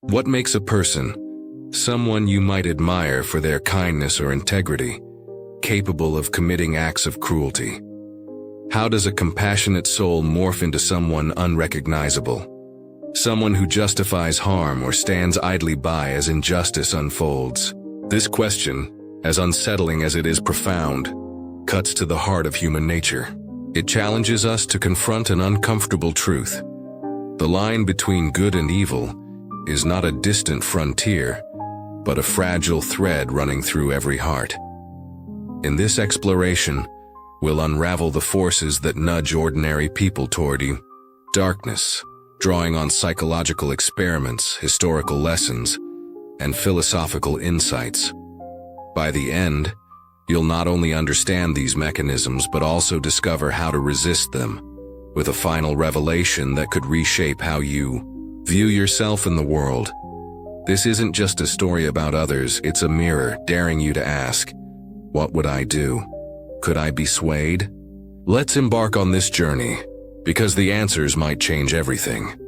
What makes a person, someone you might admire for their kindness or integrity, capable of committing acts of cruelty? How does a compassionate soul morph into someone unrecognizable? Someone who justifies harm or stands idly by as injustice unfolds? This question, as unsettling as it is profound, cuts to the heart of human nature. It challenges us to confront an uncomfortable truth. The line between good and evil is not a distant frontier, but a fragile thread running through every heart. In this exploration, we'll unravel the forces that nudge ordinary people toward darkness, drawing on psychological experiments, historical lessons, and philosophical insights. By the end, you'll not only understand these mechanisms but also discover how to resist them, with a final revelation that could reshape how you view yourself in the world. This isn't just a story about others, it's a mirror daring you to ask, what would I do? Could I be swayed? Let's embark on this journey, because the answers might change everything.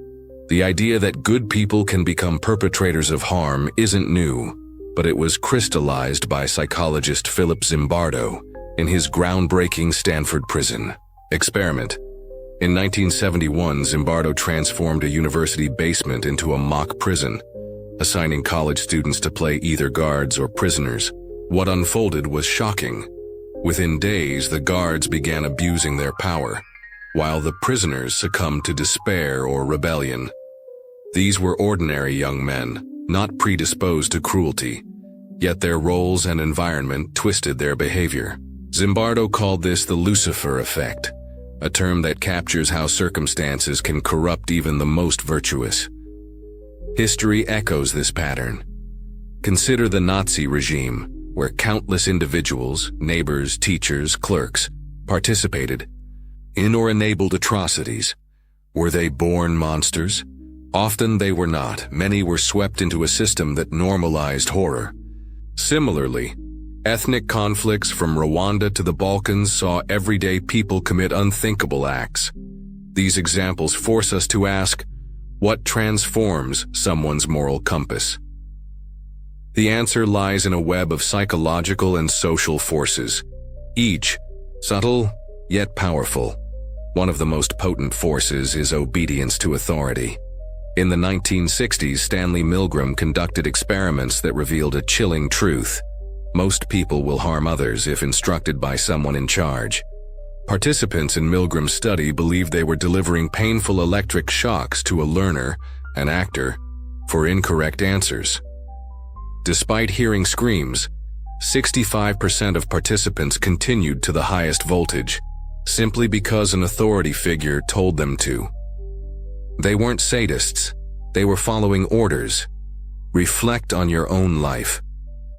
The idea that good people can become perpetrators of harm isn't new, but it was crystallized by psychologist Philip Zimbardo in his groundbreaking Stanford Prison experiment. In 1971, Zimbardo transformed a university basement into a mock prison, assigning college students to play either guards or prisoners. What unfolded was shocking. Within days, the guards began abusing their power, while the prisoners succumbed to despair or rebellion. These were ordinary young men, not predisposed to cruelty, yet their roles and environment twisted their behavior. Zimbardo called this the Lucifer effect, a term that captures how circumstances can corrupt even the most virtuous. History echoes this pattern. Consider the Nazi regime, where countless individuals, neighbors, teachers, clerks, participated in or enabled atrocities. Were they born monsters? Often they were not. Many were swept into a system that normalized horror. Similarly, ethnic conflicts from Rwanda to the Balkans saw everyday people commit unthinkable acts. These examples force us to ask, what transforms someone's moral compass? The answer lies in a web of psychological and social forces, each subtle yet powerful. One of the most potent forces is obedience to authority. In the 1960s, Stanley Milgram conducted experiments that revealed a chilling truth. Most people will harm others if instructed by someone in charge. Participants in Milgram's study believed they were delivering painful electric shocks to a learner, an actor, for incorrect answers. Despite hearing screams, 65% of participants continued to the highest voltage, simply because an authority figure told them to. They weren't sadists, they were following orders. Reflect on your own life.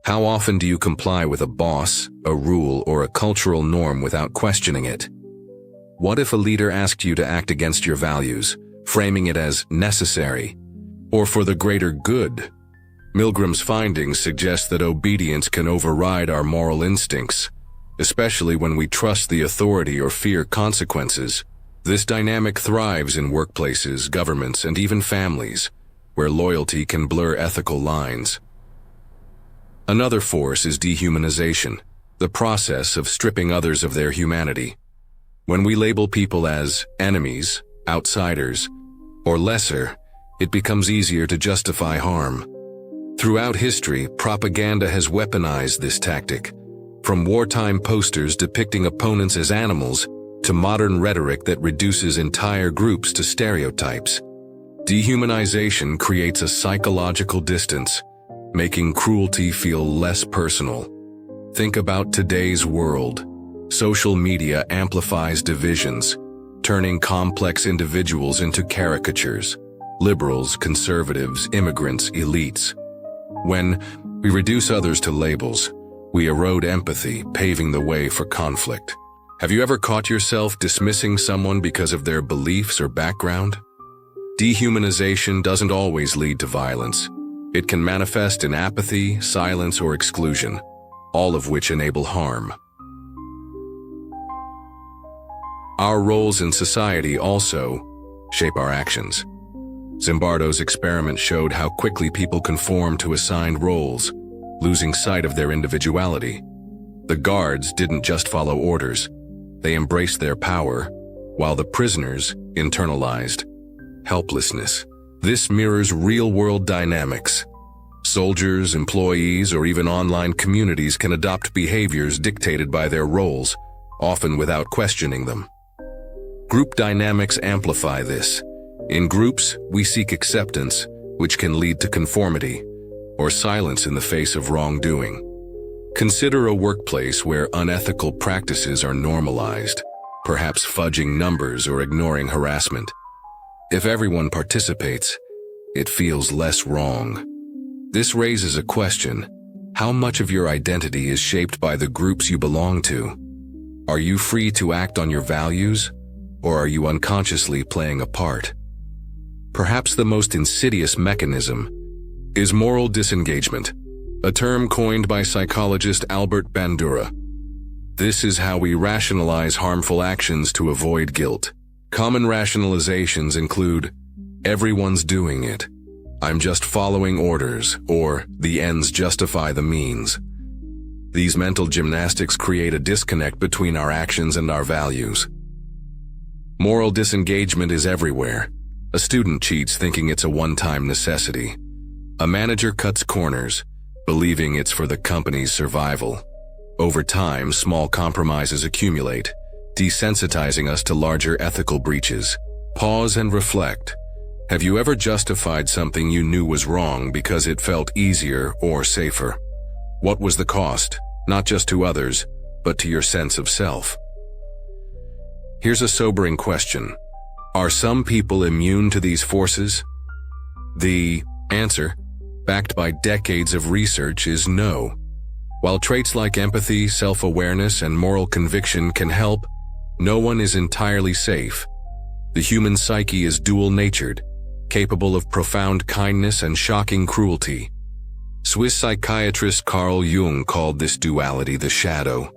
How often do you comply with a boss, a rule, or a cultural norm without questioning it? What if a leader asked you to act against your values, framing it as necessary, or for the greater good? Milgram's findings suggest that obedience can override our moral instincts, especially when we trust the authority or fear consequences. This dynamic thrives in workplaces, governments, and even families, where loyalty can blur ethical lines. Another force is dehumanization, the process of stripping others of their humanity. When we label people as enemies, outsiders, or lesser, it becomes easier to justify harm. Throughout history, propaganda has weaponized this tactic, from wartime posters depicting opponents as animals to modern rhetoric that reduces entire groups to stereotypes. Dehumanization creates a psychological distance, making cruelty feel less personal. Think about today's world. Social media amplifies divisions, turning complex individuals into caricatures. Liberals, conservatives, immigrants, elites. When we reduce others to labels, we erode empathy, paving the way for conflict. Have you ever caught yourself dismissing someone because of their beliefs or background? Dehumanization doesn't always lead to violence. It can manifest in apathy, silence, or exclusion, all of which enable harm. Our roles in society also shape our actions. Zimbardo's experiment showed how quickly people conform to assigned roles, losing sight of their individuality. The guards didn't just follow orders. They embraced their power, while the prisoners internalized helplessness. This mirrors real-world dynamics. Soldiers, employees, or even online communities can adopt behaviors dictated by their roles, often without questioning them. Group dynamics amplify this. In groups, we seek acceptance, which can lead to conformity, or silence in the face of wrongdoing. Consider a workplace where unethical practices are normalized, perhaps fudging numbers or ignoring harassment. If everyone participates, it feels less wrong. This raises a question: how much of your identity is shaped by the groups you belong to? Are you free to act on your values, or are you unconsciously playing a part? Perhaps the most insidious mechanism is moral disengagement, a term coined by psychologist Albert Bandura. This is how we rationalize harmful actions to avoid guilt. Common rationalizations include, everyone's doing it, I'm just following orders, or the ends justify the means. These mental gymnastics create a disconnect between our actions and our values. Moral disengagement is everywhere. A student cheats thinking it's a one-time necessity. A manager cuts corners, believing it's for the company's survival. Over time, small compromises accumulate, desensitizing us to larger ethical breaches. Pause and reflect. Have you ever justified something you knew was wrong because it felt easier or safer? What was the cost, not just to others, but to your sense of self? Here's a sobering question. Are some people immune to these forces? The answer, backed by decades of research, is no. While traits like empathy, self-awareness, and moral conviction can help, no one is entirely safe. The human psyche is dual-natured, capable of profound kindness and shocking cruelty. Swiss psychiatrist Carl Jung called this duality the shadow,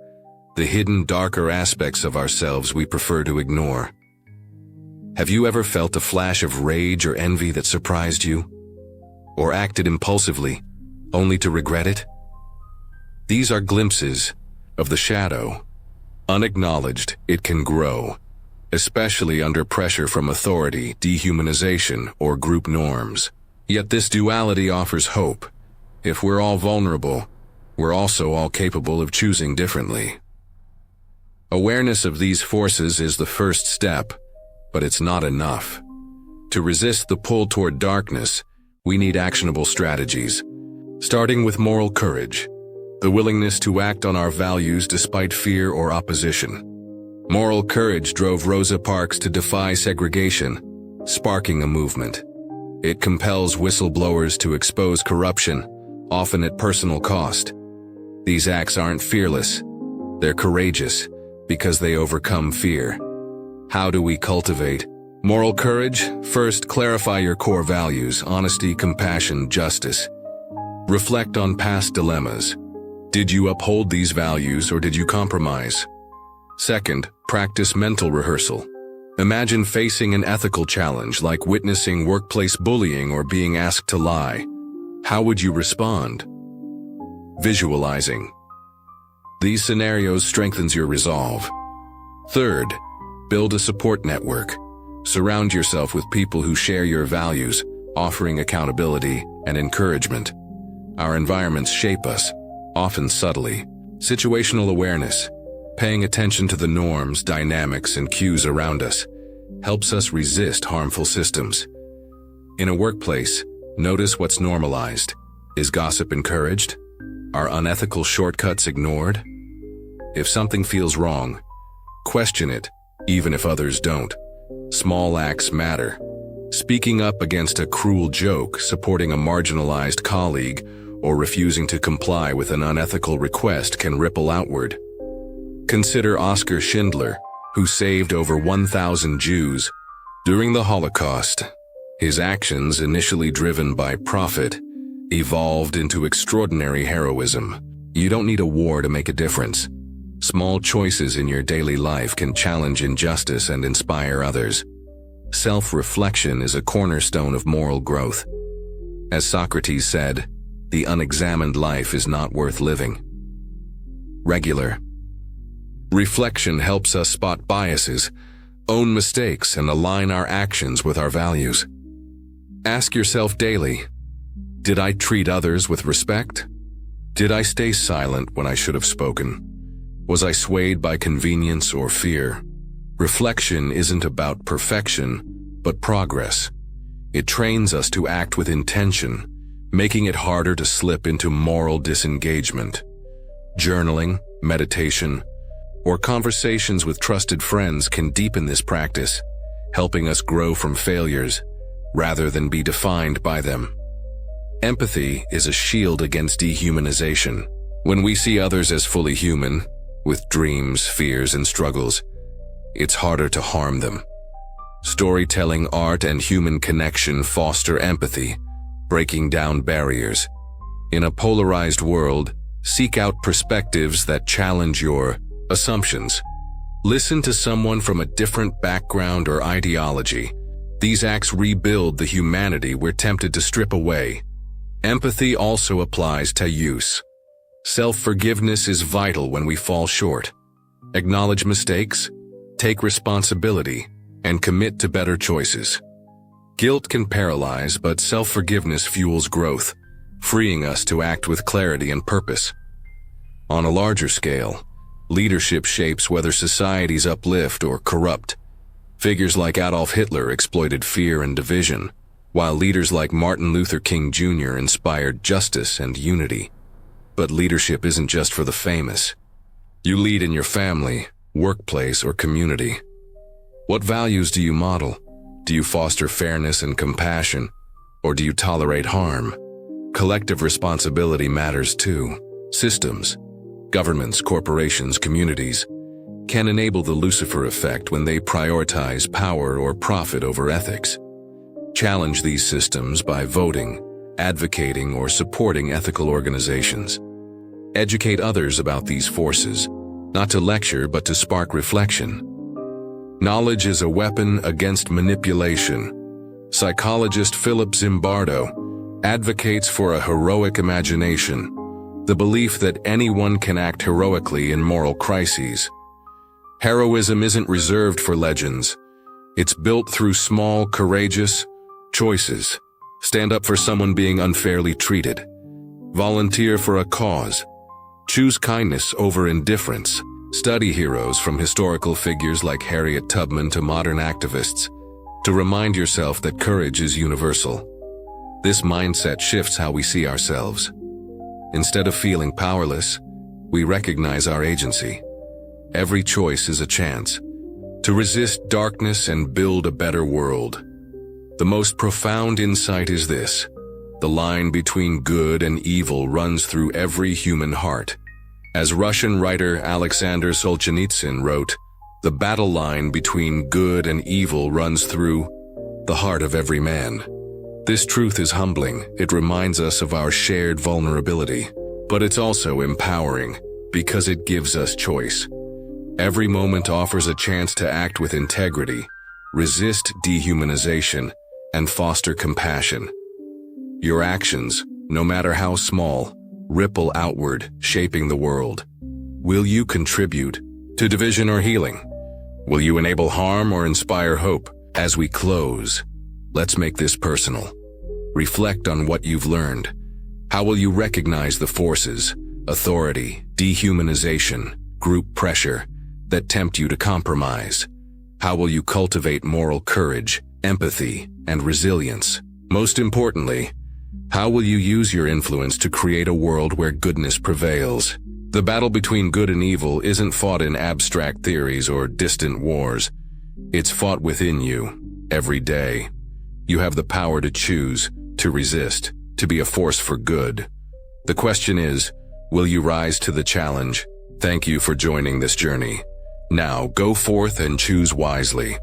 the hidden, darker aspects of ourselves we prefer to ignore. Have you ever felt a flash of rage or envy that surprised you? Or acted impulsively, only to regret it? These are glimpses of the shadow. Unacknowledged, it can grow, especially under pressure from authority, dehumanization, or group norms. Yet this duality offers hope. If we're all vulnerable, we're also all capable of choosing differently. Awareness of these forces is the first step, but it's not enough. To resist the pull toward darkness, we need actionable strategies, starting with moral courage, the willingness to act on our values despite fear or opposition. Moral courage drove Rosa Parks to defy segregation, sparking a movement. It compels whistleblowers to expose corruption, often at personal cost. These acts aren't fearless, they're courageous, because they overcome fear. How do we cultivate moral courage? First, clarify your core values: honesty, compassion, justice. Reflect on past dilemmas. Did you uphold these values or did you compromise? Second, practice mental rehearsal. Imagine facing an ethical challenge like witnessing workplace bullying or being asked to lie. How would you respond? Visualizing. These scenarios strengthens your resolve. Third, build a support network. Surround yourself with people who share your values, offering accountability and encouragement. Our environments shape us, often subtly. Situational awareness, paying attention to the norms, dynamics, and cues around us, helps us resist harmful systems. In a workplace, notice what's normalized. Is gossip encouraged? Are unethical shortcuts ignored? If something feels wrong, question it, even if others don't. Small acts matter. Speaking up against a cruel joke, supporting a marginalized colleague, or refusing to comply with an unethical request can ripple outward. Consider Oskar Schindler, who saved over 1,000 Jews during the Holocaust. His actions, initially driven by profit, evolved into extraordinary heroism. You don't need a war to make a difference. Small choices in your daily life can challenge injustice and inspire others. Self-reflection is a cornerstone of moral growth. As Socrates said, the unexamined life is not worth living. Regular reflection helps us spot biases, own mistakes, and align our actions with our values. Ask yourself daily, did I treat others with respect? Did I stay silent when I should have spoken? Was I swayed by convenience or fear? Reflection isn't about perfection, but progress. It trains us to act with intention, making it harder to slip into moral disengagement. Journaling, meditation, or conversations with trusted friends can deepen this practice, helping us grow from failures rather than be defined by them. Empathy is a shield against dehumanization. When we see others as fully human, with dreams, fears, and struggles, it's harder to harm them. Storytelling, art, and human connection foster empathy, breaking down barriers. In a polarized world, seek out perspectives that challenge your assumptions. Listen to someone from a different background or ideology. These acts rebuild the humanity we're tempted to strip away. Empathy also applies to use. Self-forgiveness is vital when we fall short. Acknowledge mistakes, take responsibility, and commit to better choices. Guilt can paralyze, but self-forgiveness fuels growth, freeing us to act with clarity and purpose. On a larger scale, leadership shapes whether societies uplift or corrupt. Figures like Adolf Hitler exploited fear and division, while leaders like Martin Luther King Jr. inspired justice and unity. But leadership isn't just for the famous. You lead in your family, workplace, or community. What values do you model? Do you foster fairness and compassion, or do you tolerate harm? Collective responsibility matters too. Systems, governments, corporations, communities can enable the Lucifer effect when they prioritize power or profit over ethics. Challenge these systems by voting, advocating, or supporting ethical organizations. Educate others about these forces, not to lecture but to spark reflection. Knowledge is a weapon against manipulation. Psychologist Philip Zimbardo advocates for a heroic imagination, the belief that anyone can act heroically in moral crises. Heroism isn't reserved for legends. It's built through small, courageous choices. Stand up for someone being unfairly treated. Volunteer for a cause. Choose kindness over indifference. Study heroes from historical figures like Harriet Tubman to modern activists to remind yourself that courage is universal. This mindset shifts how we see ourselves. Instead of feeling powerless, we recognize our agency. Every choice is a chance to resist darkness and build a better world. The most profound insight is this: the line between good and evil runs through every human heart. As Russian writer Alexander Solzhenitsyn wrote, the battle line between good and evil runs through the heart of every man. This truth is humbling. It reminds us of our shared vulnerability, but it's also empowering because it gives us choice. Every moment offers a chance to act with integrity, resist dehumanization, and foster compassion. Your actions, no matter how small, ripple outward, shaping the world. Will you contribute to division or healing? Will you enable harm or inspire hope? As we close, let's make this personal. Reflect on what you've learned. How will you recognize the forces, authority, dehumanization, group pressure that tempt you to compromise? How will you cultivate moral courage, empathy, and resilience? Most importantly, how will you use your influence to create a world where goodness prevails? The battle between good and evil isn't fought in abstract theories or distant wars. It's fought within you, every day. You have the power to choose, to resist, to be a force for good. The question is, will you rise to the challenge? Thank you for joining this journey. Now, go forth and choose wisely.